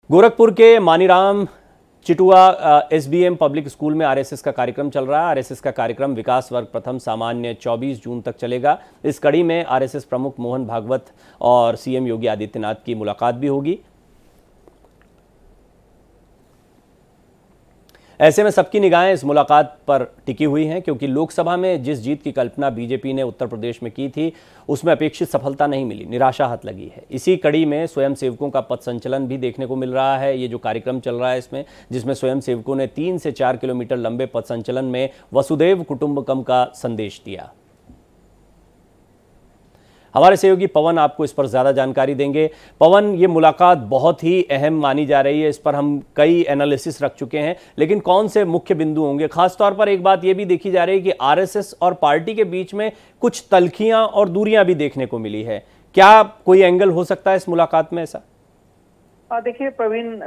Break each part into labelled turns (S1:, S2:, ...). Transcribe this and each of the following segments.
S1: गोरखपुर के Maniram चिटुआ SBM public school में RSS का कार्यक्रम चल रहा है। आरएसएस का कार्यक्रम विकास वर्ग प्रथम सामान्य 24 जून तक चलेगा। इस कड़ी में आरएसएस प्रमुख मोहन भागवत और सीएम योगी आदित्यनाथ की मुलाकात भी होगी। ऐसे में सबकी निगाहें इस मुलाकात पर टिकी हुई हैं, क्योंकि लोकसभा में जिस जीत की कल्पना बीजेपी ने उत्तर प्रदेश में की थी उसमें अपेक्षित सफलता नहीं मिली, निराशा हाथ लगी है। इसी कड़ी में स्वयं सेवकों का पथ संचलन भी देखने को मिल रहा है। ये जो कार्यक्रम चल रहा है इसमें, जिसमें स्वयं सेवकों ने 3 से 4 किलोमीटर लंबे पथ संचलन में वसुधैव कुटुंबकम का संदेश दिया। हमारे सहयोगी पवन आपको इस पर ज्यादा जानकारी देंगे। पवन, ये मुलाकात बहुत ही अहम मानी जा रही है, इस पर हम कई एनालिसिस रख चुके हैं, लेकिन कौन से मुख्य बिंदु होंगे? खासतौर पर एक बात यह भी देखी जा रही है कि आरएसएस और पार्टी के बीच में कुछ तल्खियां और दूरियां भी देखने को मिली है। क्या कोई एंगल हो सकता है इस मुलाकात में ऐसा?
S2: देखिए प्रवीण,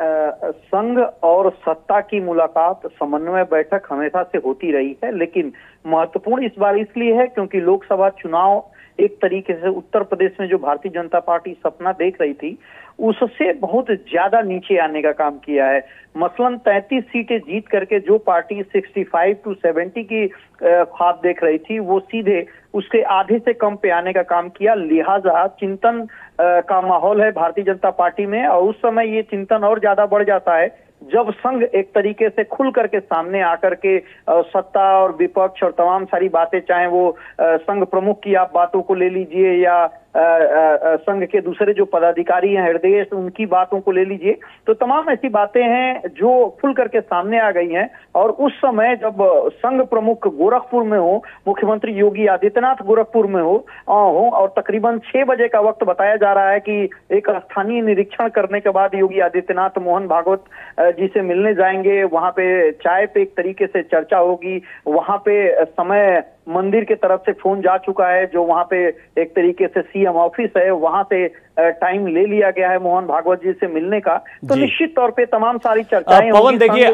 S2: संघ और सत्ता की मुलाकात, समन्वय बैठक हमेशा से होती रही है, लेकिन महत्वपूर्ण इस बार इसलिए है क्योंकि लोकसभा चुनाव एक तरीके से उत्तर प्रदेश में जो भारतीय जनता पार्टी सपना देख रही थी उससे बहुत ज्यादा नीचे आने का काम किया है। मसलन 33 सीटें जीत करके जो पार्टी 65 to 70 की ख्वाब देख रही थी वो सीधे उसके आधे से कम पे आने का काम किया। लिहाजा चिंतन का माहौल है भारतीय जनता पार्टी में, और उस समय ये चिंतन और ज्यादा बढ़ जाता है जब संघ एक तरीके से खुल करके सामने आकर के सत्ता और विपक्ष और तमाम सारी बातें, चाहे वो संघ प्रमुख की आप बातों को ले लीजिए या संघ के दूसरे जो पदाधिकारी हैं हृदय उनकी बातों को ले लीजिए, तो तमाम ऐसी बातें हैं जो खुल करके सामने आ गई हैं। और उस समय जब संघ प्रमुख गोरखपुर में हो, मुख्यमंत्री योगी आदित्यनाथ गोरखपुर में हो और तकरीबन 6 बजे का वक्त बताया जा रहा है कि एक स्थानीय निरीक्षण करने के बाद योगी आदित्यनाथ मोहन भागवत जी से मिलने जाएंगे। वहां पे चाय पे एक तरीके से चर्चा होगी। वहां पे समय मंदिर के तरफ से फोन जा चुका है, जो वहां पे एक तरीके से सीएम ऑफिस है, वहां से टाइम ले लिया गया है मोहन भागवत जी से मिलने का। तो निश्चित तौर पे तमाम सारी चर्चाएं
S1: पवन, देखिए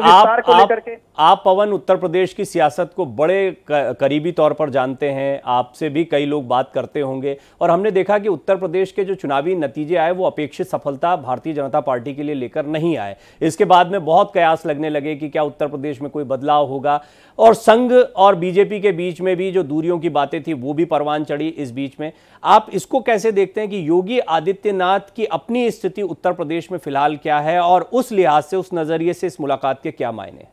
S1: आप पवन उत्तर प्रदेश की सियासत को बड़े करीबी तौर पर जानते हैं, आपसे भी कई लोग बात करते होंगे, और हमने देखा कि उत्तर प्रदेश के जो चुनावी नतीजे आए वो अपेक्षित सफलता भारतीय जनता पार्टी के लिए लेकर नहीं आए। इसके बाद में बहुत कयास लगने लगे कि क्या उत्तर प्रदेश में कोई बदलाव होगा, और संघ और बीजेपी के बीच में भी जो दूरियों की बातें थी वो भी परवान चढ़ी। इस बीच में आप इसको कैसे देखते हैं कि योगी आदित्यनाथ की अपनी स्थिति उत्तर प्रदेश में फिलहाल क्या है, और उस लिहाज से, उस नजरिए से इस मुलाकात के क्या मायने?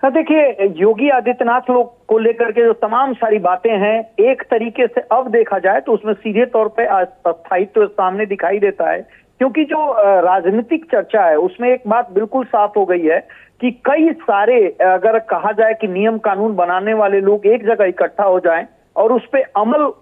S2: देखिए, योगी आदित्यनाथ लोग को लेकर के जो तमाम सारी बातें हैं, एक तरीके से अब देखा जाए तो उसमें सीधे तौर पे अस्थायित्व सामने दिखाई देता है, क्योंकि जो राजनीतिक चर्चा है उसमें एक बात बिल्कुल साफ हो गई है कि कई सारे, अगर कहा जाए कि नियम कानून बनाने वाले लोग एक जगह इकट्ठा हो जाएं और उस पे अमल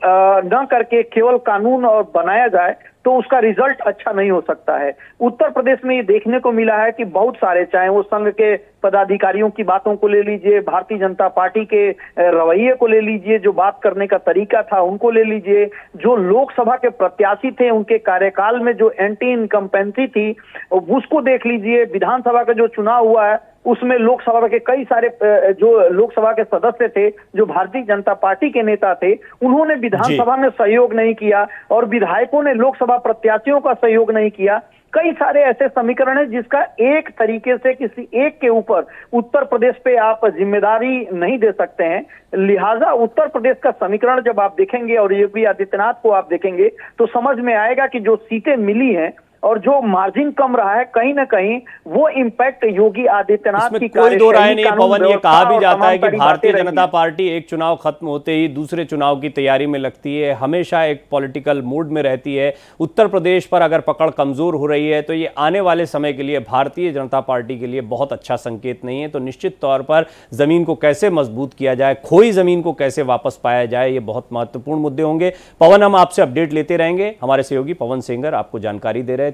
S2: न करके केवल कानून और बनाया जाए तो उसका रिजल्ट अच्छा नहीं हो सकता है। उत्तर प्रदेश में ये देखने को मिला है कि बहुत सारे, चाहे वो संघ के पदाधिकारियों की बातों को ले लीजिए, भारतीय जनता पार्टी के रवैये को ले लीजिए, जो बात करने का तरीका था उनको ले लीजिए, जो लोकसभा के प्रत्याशी थे उनके कार्यकाल में जो एंटी इनकम्पेंसी थी उसको देख लीजिए, विधानसभा का जो चुनाव हुआ है उसमें लोकसभा के कई सारे जो लोकसभा के सदस्य थे जो भारतीय जनता पार्टी के नेता थे, उन्होंने विधानसभा में सहयोग नहीं किया और विधायकों ने लोकसभा प्रत्याशियों का सहयोग नहीं किया। कई सारे ऐसे समीकरण हैं जिसका एक तरीके से किसी एक के ऊपर उत्तर प्रदेश पे आप जिम्मेदारी नहीं दे सकते हैं। लिहाजा उत्तर प्रदेश का समीकरण जब आप देखेंगे और योगी आदित्यनाथ को आप देखेंगे तो समझ में आएगा कि जो सीटें मिली हैं और जो मार्जिन कम रहा है, कहीं ना कहीं वो इम्पैक्ट योगी आदित्यनाथ की
S1: कोई दो राय नहीं। पवन, ये कहा भी जाता है कि भारतीय जनता पार्टी एक चुनाव खत्म होते ही दूसरे चुनाव की तैयारी में लगती है, हमेशा एक पॉलिटिकल मूड में रहती है। उत्तर प्रदेश पर अगर पकड़ कमजोर हो रही है तो ये आने वाले समय के लिए भारतीय जनता पार्टी के लिए बहुत अच्छा संकेत नहीं है। तो निश्चित तौर पर जमीन को कैसे मजबूत किया जाए, खोई जमीन को कैसे वापस पाया जाए, ये बहुत महत्वपूर्ण मुद्दे होंगे। पवन, हम आपसे अपडेट लेते रहेंगे। हमारे सहयोगी पवन सेंगर आपको जानकारी दे रहे थे।